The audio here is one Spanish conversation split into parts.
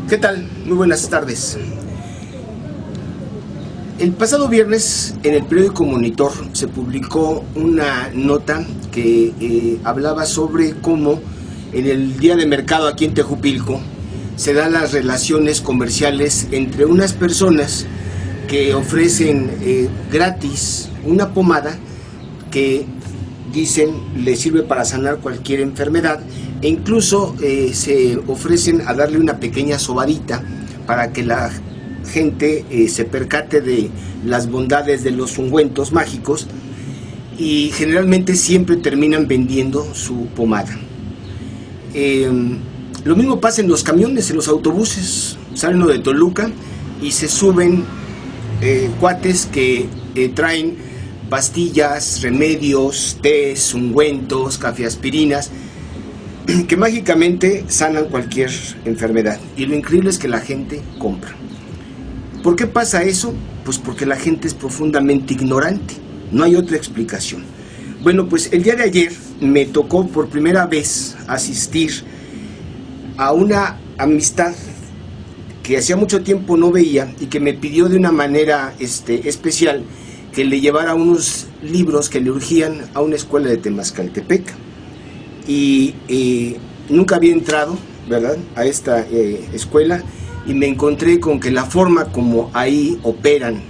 ¿Qué tal? Muy buenas tardes. El pasado viernes en el periódico Monitor se publicó una nota que hablaba sobre cómo en el día de mercado aquí en Tejupilco se dan las relaciones comerciales entre unas personas que ofrecen gratis una pomada que dicen le sirve para sanar cualquier enfermedad e incluso se ofrecen a darle una pequeña sobadita para que la gente se percate de las bondades de los ungüentos mágicos y generalmente siempre terminan vendiendo su pomada. Lo mismo pasa en los camiones, en los autobuses. Salen uno de Toluca y se suben cuates que traen pastillas, remedios, tés, ungüentos, cafeaspirinas que mágicamente sanan cualquier enfermedad. Y lo increíble es que la gente compra. ¿Por qué pasa eso? Pues porque la gente es profundamente ignorante. No hay otra explicación. Bueno, pues el día de ayer me tocó por primera vez asistir a una amistad que hacía mucho tiempo no veía y que me pidió de una manera especial que le llevara unos libros que le urgían a una escuela de Temascaltepec. Y nunca había entrado, ¿verdad?, a esta escuela, y me encontré con que la forma como ahí operan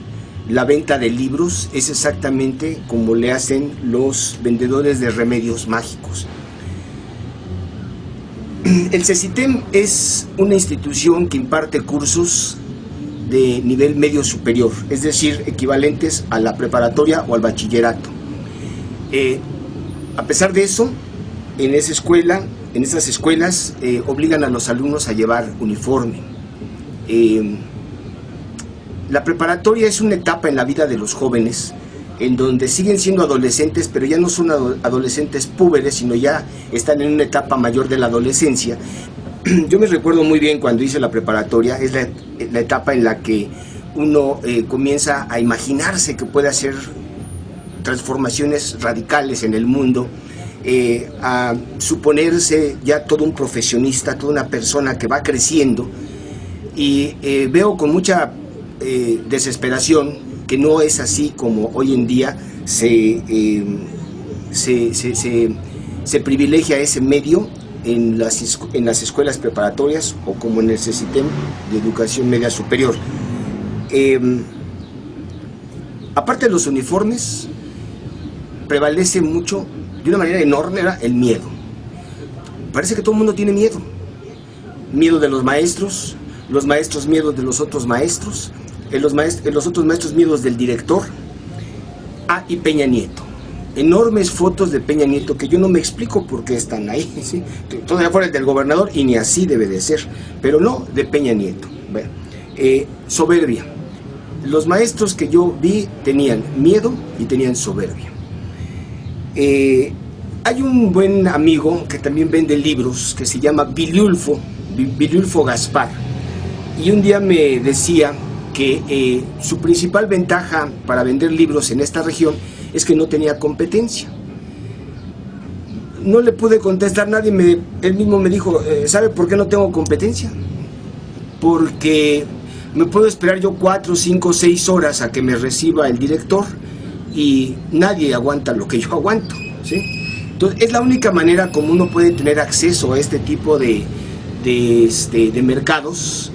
la venta de libros es exactamente como le hacen los vendedores de remedios mágicos. El CECITEM es una institución que imparte cursos de nivel medio superior, es decir, equivalentes a la preparatoria o al bachillerato. A pesar de eso, en esas escuelas obligan a los alumnos a llevar uniforme. La preparatoria es una etapa en la vida de los jóvenes en donde siguen siendo adolescentes, pero ya no son adolescentes púberes, sino ya están en una etapa mayor de la adolescencia. Yo me recuerdo muy bien cuando hice la preparatoria, es la etapa en la que uno comienza a imaginarse que puede hacer transformaciones radicales en el mundo, a suponerse ya todo un profesionista, toda una persona que va creciendo, y veo con mucha desesperación que no es así como hoy en día se privilegia ese medio en las escuelas preparatorias o como en el CECITEM de educación media superior. Aparte de los uniformes, prevalece mucho, de una manera enorme, el miedo. Parece que todo el mundo tiene miedo. Miedo de los maestros miedos de los otros maestros, los otros maestros miedos del director. Y Peña Nieto. Enormes fotos de Peña Nieto que yo no me explico por qué están ahí, ¿sí? Todavía fuera del gobernador y ni así debe de ser, pero no de Peña Nieto. Bueno, soberbia. Los maestros que yo vi tenían miedo y tenían soberbia. Hay un buen amigo que también vende libros que se llama Viliulfo Gaspar, y un día me decía que su principal ventaja para vender libros en esta región es que no tenía competencia. No le pude contestar a nadie, él mismo me dijo, ¿sabe por qué no tengo competencia? Porque me puedo esperar yo 4, 5, 6 horas a que me reciba el director y nadie aguanta lo que yo aguanto, ¿sí? Entonces, es la única manera como uno puede tener acceso a este tipo de mercados,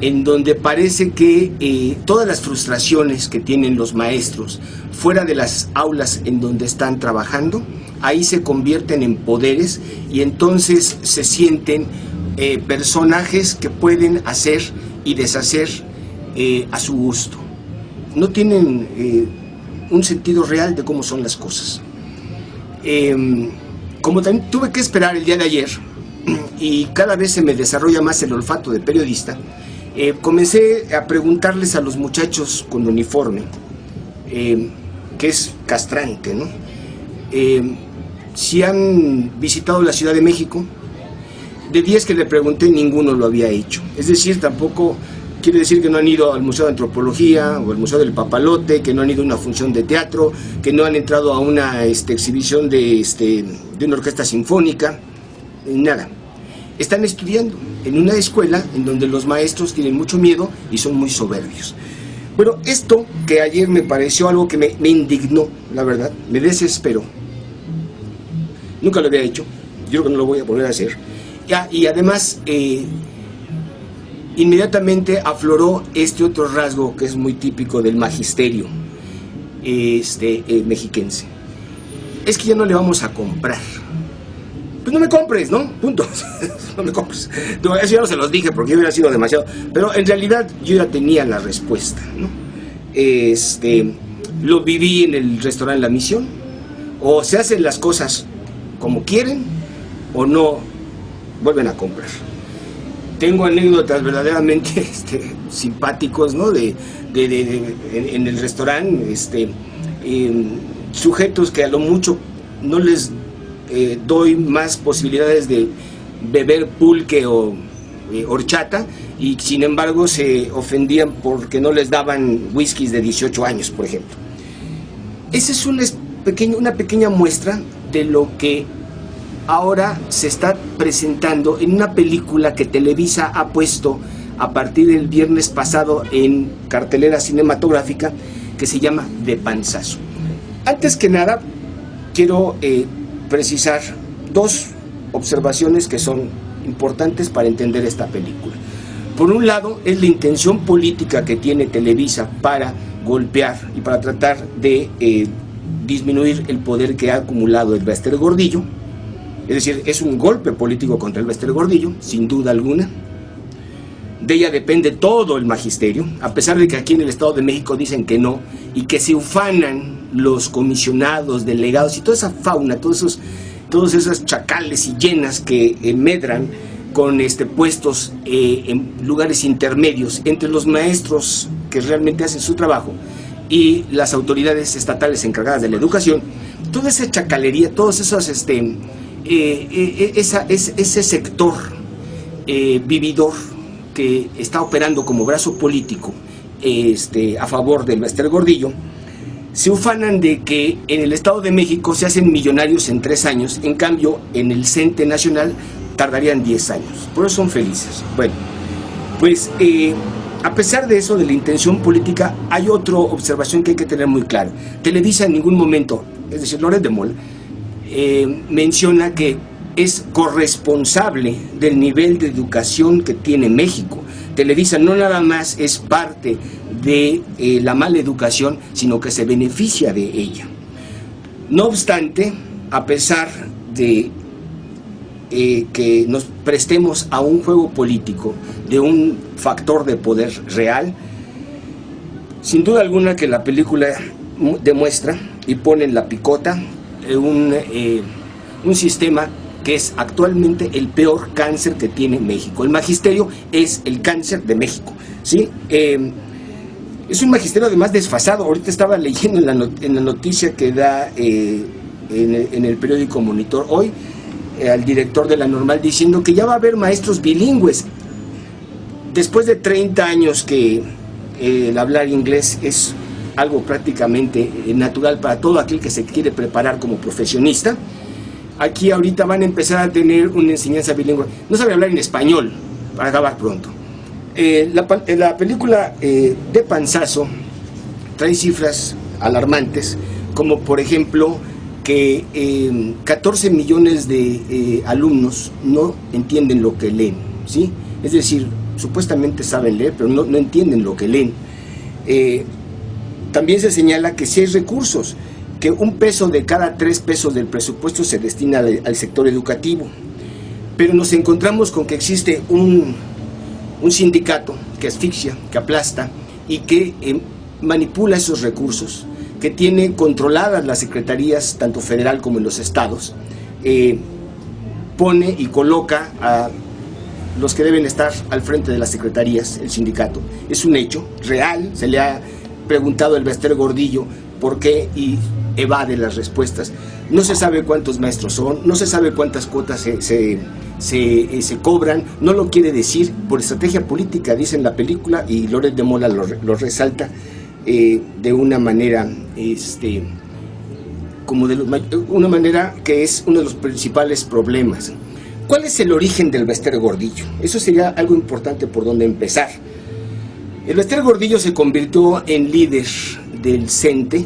en donde parece que todas las frustraciones que tienen los maestros fuera de las aulas en donde están trabajando, ahí se convierten en poderes y entonces se sienten personajes que pueden hacer y deshacer a su gusto. No tienen un sentido real de cómo son las cosas. Como también tuve que esperar el día de ayer y cada vez se me desarrolla más el olfato de periodista, comencé a preguntarles a los muchachos con uniforme, que es castrante, ¿no? Si han visitado la Ciudad de México. De 10 que le pregunté, ninguno lo había hecho. Es decir, tampoco quiere decir que no han ido al Museo de Antropología o al Museo del Papalote, que no han ido a una función de teatro, que no han entrado a una exhibición de una orquesta sinfónica, nada. están estudiando en una escuela en donde los maestros tienen mucho miedo y son muy soberbios. Bueno, esto que ayer me pareció algo que me indignó, la verdad, me desesperó. Nunca lo había hecho, yo creo que no lo voy a volver a hacer. Y además, inmediatamente afloró este otro rasgo que es muy típico del magisterio mexiquense. Es que ya no le vamos a comprar. Pues no me compres, ¿no? Punto. No me compres. No, eso ya no se los dije porque hubiera sido demasiado. Pero en realidad yo ya tenía la respuesta, ¿no? Lo viví en el restaurante La Misión. O se hacen las cosas como quieren o no vuelven a comprar. Tengo anécdotas verdaderamente simpáticos, ¿no? En el restaurante, sujetos que a lo mucho no les doy más posibilidades de beber pulque o horchata, y sin embargo se ofendían porque no les daban whiskies de 18 años, por ejemplo. Esa es una pequeña muestra de lo que ahora se está presentando en una película que Televisa ha puesto a partir del viernes pasado en cartelera cinematográfica, que se llama De Panzazo. Antes que nada, quiero precisar dos observaciones que son importantes para entender esta película. Por un lado, es la intención política que tiene Televisa para golpear y para tratar de disminuir el poder que ha acumulado el Bester Gordillo. Es decir, es un golpe político contra el Bester Gordillo, sin duda alguna. De ella depende todo el magisterio, a pesar de que aquí en el Estado de México dicen que no, y que se ufanan los comisionados, delegados y toda esa fauna, todos esos chacales y llenas que medran con puestos en lugares intermedios entre los maestros que realmente hacen su trabajo y las autoridades estatales encargadas de la educación. Toda esa chacalería, todos esos ese sector vividor que está operando como brazo político a favor del Bester Gordillo, se ufanan de que en el Estado de México se hacen millonarios en 3 años, en cambio en el CENTE nacional tardarían 10 años, por eso son felices. Bueno, pues a pesar de eso, de la intención política, hay otra observación que hay que tener muy claro. Televisa en ningún momento, es decir, Loret de Mola, menciona que es corresponsable del nivel de educación que tiene México. Televisa no nada más es parte de la mala educación, sino que se beneficia de ella. No obstante, a pesar de que nos prestemos a un juego político de un factor de poder real, sin duda alguna que la película demuestra y pone en la picota un sistema que es actualmente el peor cáncer que tiene México. El magisterio es el cáncer de México, ¿sí? Es un magisterio además desfasado. Ahorita estaba leyendo en la noticia que da en el periódico Monitor hoy, al director de la Normal diciendo que ya va a haber maestros bilingües. Después de 30 años que el hablar inglés es algo prácticamente natural para todo aquel que se quiere preparar como profesionista, aquí ahorita van a empezar a tener una enseñanza bilingüe. No sabe hablar en español, para acabar pronto. La película De Panzazo trae cifras alarmantes, como por ejemplo que 14 millones de alumnos no entienden lo que leen, ¿sí? Es decir, supuestamente saben leer, pero no entienden lo que leen. También se señala que sí hay recursos, que 1 peso de cada 3 pesos del presupuesto se destina al sector educativo, pero nos encontramos con que existe un sindicato que asfixia, que aplasta y que manipula esos recursos, que tiene controladas las secretarías, tanto federal como en los estados, pone y coloca a los que deben estar al frente de las secretarías, el sindicato. Es un hecho real, se le ha preguntado al Bester Gordillo por qué y evade las respuestas. No se sabe cuántos maestros son, no se sabe cuántas cuotas se cobran, no lo quiere decir por estrategia política, dice en la película, y Loret de Mola lo resalta de una manera, una manera que es uno de los principales problemas. ¿Cuál es el origen del Bester Gordillo? Eso sería algo importante por donde empezar. El Bester Gordillo se convirtió en líder del CENTE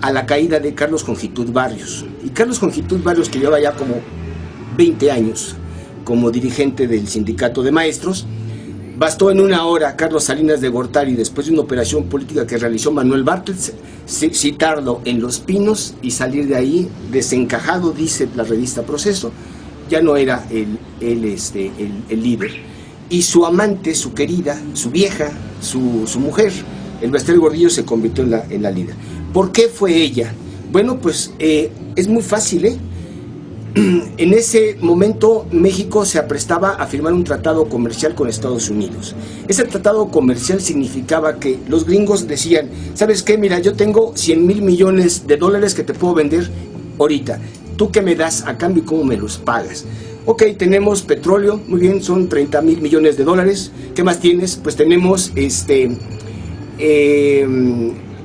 a la caída de Carlos Jongitud Barrios. Y Carlos Jongitud Barrios, que lleva ya como 20 años como dirigente del sindicato de maestros, bastó en una hora a Carlos Salinas de Gortari, después de una operación política que realizó Manuel Bartlett, citarlo en Los Pinos y salir de ahí desencajado, dice la revista Proceso. Ya no era el líder. Y su amante, su querida, su vieja, su mujer, el Bester Gordillo, se convirtió en la líder. ¿Por qué fue ella? Bueno, pues es muy fácil, En ese momento México se aprestaba a firmar un tratado comercial con Estados Unidos. Ese tratado comercial significaba que los gringos decían, ¿sabes qué? Mira, yo tengo 100,000 millones de dólares que te puedo vender ahorita. ¿Tú qué me das a cambio y cómo me los pagas? Ok, tenemos petróleo, muy bien, son 30,000 millones de dólares. ¿Qué más tienes? Pues tenemos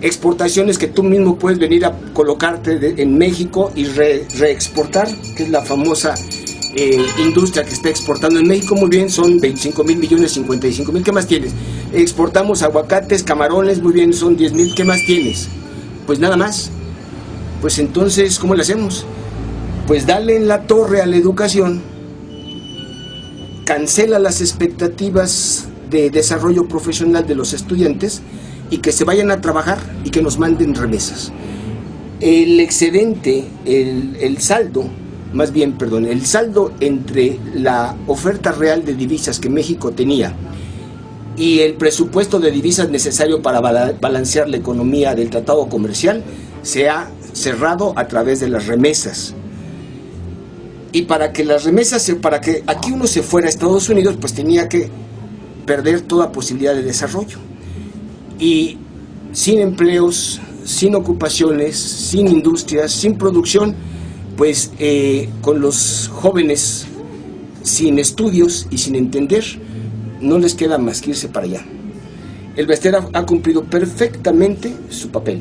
exportaciones que tú mismo puedes venir a colocarte en México y reexportar, que es la famosa industria que está exportando en México. Muy bien, son 25,000 millones, 55,000. ¿Qué más tienes? Exportamos aguacates, camarones, muy bien, son 10,000. ¿Qué más tienes? Pues nada más. Pues entonces, ¿cómo le hacemos? Pues dale en la torre a la educación, cancela las expectativas de desarrollo profesional de los estudiantes y que se vayan a trabajar y que nos manden remesas. El excedente, el saldo entre la oferta real de divisas que México tenía y el presupuesto de divisas necesario para balancear la economía del tratado comercial se ha cerrado a través de las remesas. Y para que aquí uno se fuera a Estados Unidos, pues tenía que perder toda posibilidad de desarrollo. Y sin empleos, sin ocupaciones, sin industrias, sin producción, pues con los jóvenes sin estudios y sin entender, no les queda más que irse para allá. El Bester ha cumplido perfectamente su papel.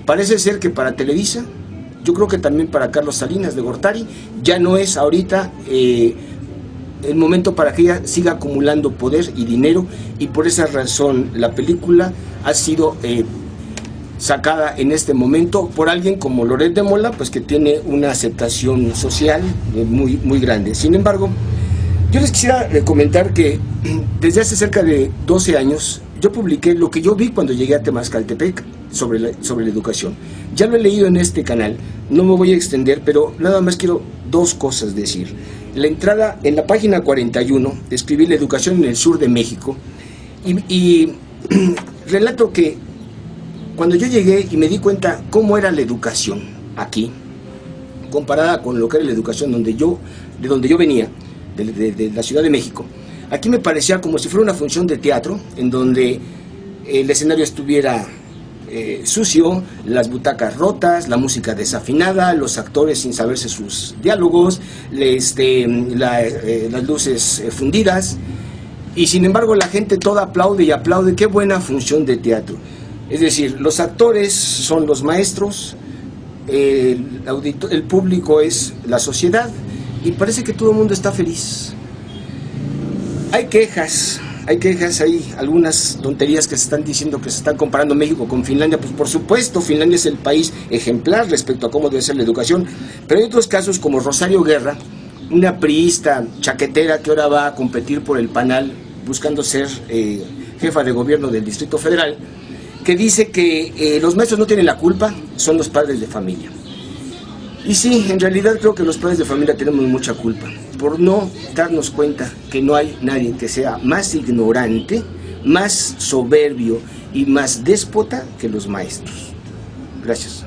Parece ser que para Televisa, yo creo que también para Carlos Salinas de Gortari, ya no es ahorita el momento para que ella siga acumulando poder y dinero, y por esa razón la película ha sido sacada en este momento por alguien como Loret de Mola, pues que tiene una aceptación social muy, muy grande. Sin embargo, yo les quisiera comentar que desde hace cerca de 12 años yo publiqué lo que yo vi cuando llegué a Temascaltepec sobre la educación. Ya lo he leído en este canal, no me voy a extender, pero nada más quiero dos cosas decir. La entrada, en la página 41, escribí la educación en el sur de México y relato que cuando yo llegué y me di cuenta cómo era la educación aquí, comparada con lo que era la educación de donde yo venía, de la Ciudad de México, aquí me parecía como si fuera una función de teatro, en donde el escenario estuviera sucio, las butacas rotas, la música desafinada, los actores sin saberse sus diálogos, las luces fundidas, y sin embargo la gente toda aplaude y aplaude. Qué buena función de teatro. Es decir, los actores son los maestros, el público es la sociedad, y parece que todo el mundo está feliz. Hay quejas, hay algunas tonterías que se están diciendo, que se están comparando México con Finlandia. Pues por supuesto, Finlandia es el país ejemplar respecto a cómo debe ser la educación, pero hay otros casos como Rosario Guerra, una priista chaquetera que ahora va a competir por el PANAL buscando ser jefa de gobierno del Distrito Federal, que dice que los maestros no tienen la culpa, son los padres de familia. Y sí, en realidad creo que los padres de familia tenemos mucha culpa por no darnos cuenta que no hay nadie que sea más ignorante, más soberbio y más déspota que los maestros. Gracias.